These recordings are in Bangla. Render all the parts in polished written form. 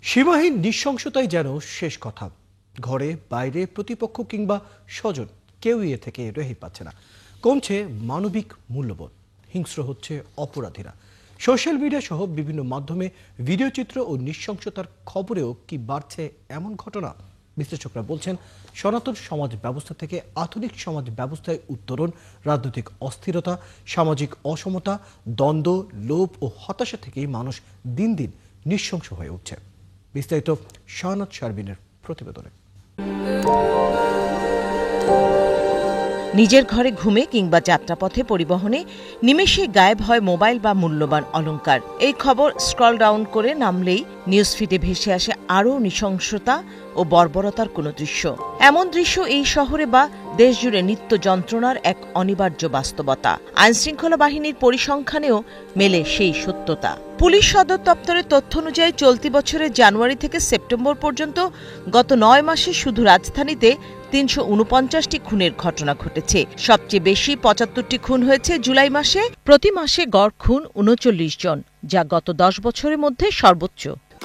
সীমাহীন নৃশংসতাই যেন শেষ কথা। ঘরে বাইরে প্রতিপক্ষ কিংবা স্বজন কেউই এ থেকে রেহাই পাচ্ছে না। কমছে মানবিক মূল্যবোধ, হিংস্র হচ্ছে অপরাধীরা। সোশ্যাল মিডিয়া সহ বিভিন্ন মাধ্যমে ভিডিও চিত্র ও নৃশংসতার খবরেও কি বাড়ছে এমন ঘটনা? বিশ্লেষকরা বলছেন, সনাতন সমাজ ব্যবস্থা থেকে আধুনিক সমাজ ব্যবস্থায় উত্তরণ, রাজনৈতিক অস্থিরতা, সামাজিক অসমতা, দ্বন্দ্ব, লোভ ও হতাশা থেকেই মানুষ দিন দিন নৃশংস হয়ে উঠছে। বিস্তারিত শাহনাজ শারবিনের প্রতিবেদনে। নিজের ঘরে ঘুমে কিংবা যাত্রাপথে পরিবহনে নিমেষে গায়েব হয় মোবাইল বা মূল্যবান অলংকার। এই খবর স্ক্রল ডাউন করে নামলেই নিউজ ফিডে ভেসে আসে আরও নৃশংসতা ও বর্বরতার কোনো দৃশ্য। এমন দৃশ্য এই শহরে বা দেশজুড়ে নিত্য যন্ত্রণার এক অনিবার্য বাস্তবতা। আইনশৃঙ্খলা বাহিনীর পরিসংখ্যানেও মেলে সেই সত্যতা। পুলিশ সদর দপ্তরের তথ্য অনুযায়ী চলতি বছরের জানুয়ারি থেকে সেপ্টেম্বর পর্যন্ত গত 9 মাসে শুধু রাজধানীতে 349টি খুনের ঘটনা ঘটেছে। সবচেয়ে বেশি 75টি খুন হয়েছে জুলাই মাসে। প্রতি মাসে গড় খুন 39 জন, যা গত 10 বছরের মধ্যে সর্বোচ্চ।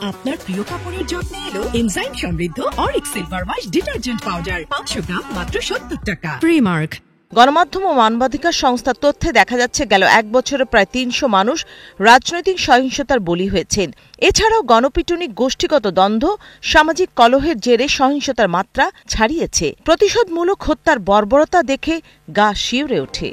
আপনার প্রিয় কাপড়ের যত্নে এলো এনজাইম সমৃদ্ধ Arik silver wash detergent powder, 500 গ্রাম মাত্র 70 টাকা। প্রিমার্ক। গণমাধ্যম ও মানবাধিকার সংস্থার তথ্যে দেখা যাচ্ছে, গেল এক বছরে প্রায় 300 মানুষ রাজনৈতিক সহিংসতার বলি হয়েছেন। এছাড়াও গণপিটুনি, গোষ্ঠীগত দ্বন্দ্ব, সামাজিক কলহের জেরে সহিংসতার মাত্রা ছাড়িয়েছে। প্রতিশোধমূলক হত্যার বর্বরতা দেখে গা শিউরে ওঠে।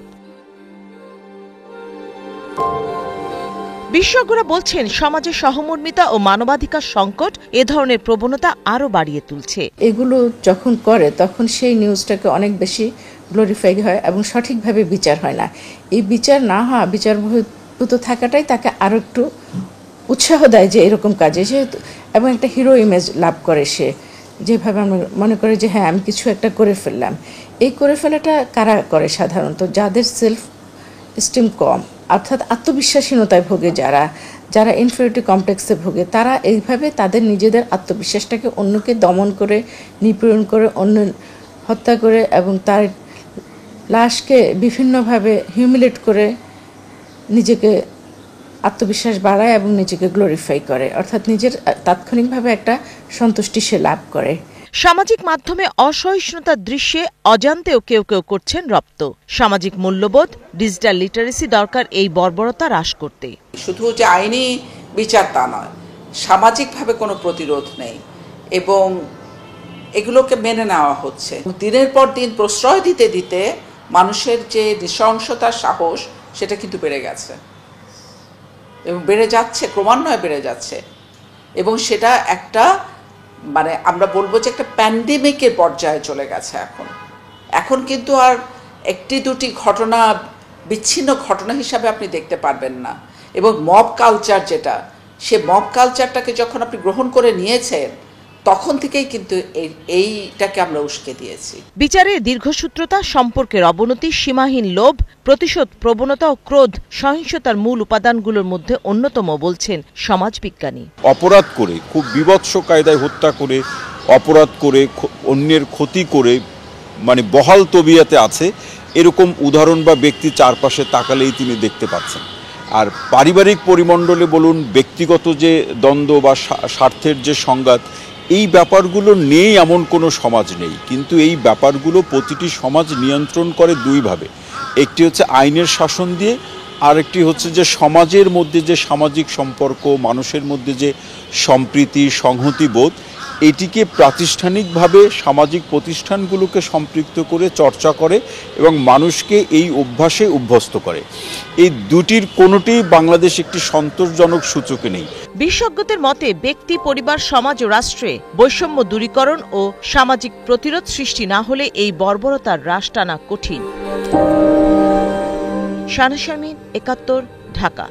বিশেষজ্ঞরা বলছেন, সমাজে সহমর্মিতা ও মানবাধিকার সংকট এ ধরনের প্রবণতা আরও বাড়িয়ে তুলছে। এগুলো যখন করে তখন সেই নিউজটাকে অনেক বেশি গ্লোরিফাই হয় এবং সঠিকভাবে বিচার হয় না। এই বিচার না হওয়া, বিচারবহির্ভূত থাকাটাই তাকে আরও একটু উৎসাহ দেয় যে এরকম কাজে সে, এবং একটা হিরো ইমেজ লাভ করে সে, যেভাবে আমি মনে করি যে হ্যাঁ আমি কিছু একটা করে ফেললাম। এই করে ফেলাটা কারা করে? সাধারণত যাদের সেলফ স্টিম কম, অর্থাৎ আত্মবিশ্বাসহীনতায় ভোগে, যারা ইনফিরিয়রিটি কমপ্লেক্সে ভোগে, তারা এইভাবে তাদের নিজেদের আত্মবিশ্বাসটাকে অন্যকে দমন করে, নিপীড়ন করে, অন্য হত্যা করে এবং তার লাশকে বিভিন্নভাবে হিউমিলেট করে নিজেকে আত্মবিশ্বাস বাড়ায় এবং নিজেকে গ্লোরিফাই করে, অর্থাৎ নিজের তাৎক্ষণিকভাবে একটা সন্তুষ্টি সে লাভ করে। সামাজিক মাধ্যমে অসহিষ্ণুতার দৃশ্যে অজান্তেও কেউ কেউ করছেন রপ্ত। সামাজিক মূল্যবোধ, ডিজিটাল লিটারেসি দরকার এই বর্বরতা হ্রাস করতে। শুধু যে আইনি বিচার তা নয়, সামাজিকভাবে কোনো প্রতিরোধ নেই এবং এগুলোকে মেনে নেওয়া হচ্ছে। দিনের পর দিন প্রশ্রয় দিতে দিতে মানুষের যে নৃশংসতার সাহস সেটা কিন্তু বেড়ে গেছে এবং বেড়ে যাচ্ছে, ক্রমান্বয়ে বেড়ে যাচ্ছে এবং সেটা একটা আমরা বলবো যে একটা প্যান্ডেমিকের পর্যায়ে চলে গেছে। এখন কিন্তু আর একটি দুটি ঘটনা বিচ্ছিন্ন ঘটনা হিসাবে আপনি দেখতে পারবেন না। এবং মব কালচার যেটা, সে মব কালচারটাকে যখন আপনি গ্রহণ করে নিয়েছেন তখন থেকেই কিন্তু এইটাকে আমরা উস্কে দিয়েছি। বিচারের দীর্ঘসূত্রতা, সম্পর্কের অবনতি, সীমাহীন লোভ, প্রতিশোধ প্রবণতা ও ক্রোধ সহিংসতার মূল উপাদানগুলোর মধ্যে অন্যতম বলছেন সমাজবিজ্ঞানী। অপরাধ করে, খুব বীভৎস কায়দায় হত্যা করে, অপরাধ করে, অন্যের ক্ষতি করে, বহাল তবিয়াতে আছে এরকম উদাহরণ বা ব্যক্তি চারপাশে তাকালেই তিনি দেখতে পাচ্ছেন। আর পারিবারিক পরিমণ্ডলে বলুন, ব্যক্তিগত যে দ্বন্দ্ব বা স্বার্থের যে সংঘাত, এই ব্যাপারগুলো নেই এমন কোনো সমাজ নেই। কিন্তু এই ব্যাপারগুলো প্রতিটি সমাজ নিয়ন্ত্রণ করে দুইভাবে। একটি হচ্ছে আইনের শাসন দিয়ে, আর একটি হচ্ছে যে সমাজের মধ্যে যে সামাজিক সম্পর্ক, মানুষের মধ্যে যে সম্প্রীতি, সংহতিবোধ, এটিকে প্রাতিষ্ঠানিকভাবে সামাজিক প্রতিষ্ঠানগুলোকে সম্পৃক্ত করে চর্চা করে এবং মানুষকে এই অভ্যাসে অভ্যস্ত করে। এই দুটির কোনোটিই বাংলাদেশ একটি সন্তোষজনক সূচকে নেই। বিশেষজ্ঞদের মতে, ব্যক্তি, পরিবার, সমাজ ও রাষ্ট্রে বৈষম্য দূরীকরণ ও সামাজিক প্রতিরোধ সৃষ্টি না হলে এই বর্বরতার হ্রাস টানা কঠিন। শাহনাজ শারমিন, ৭১, ঢাকা।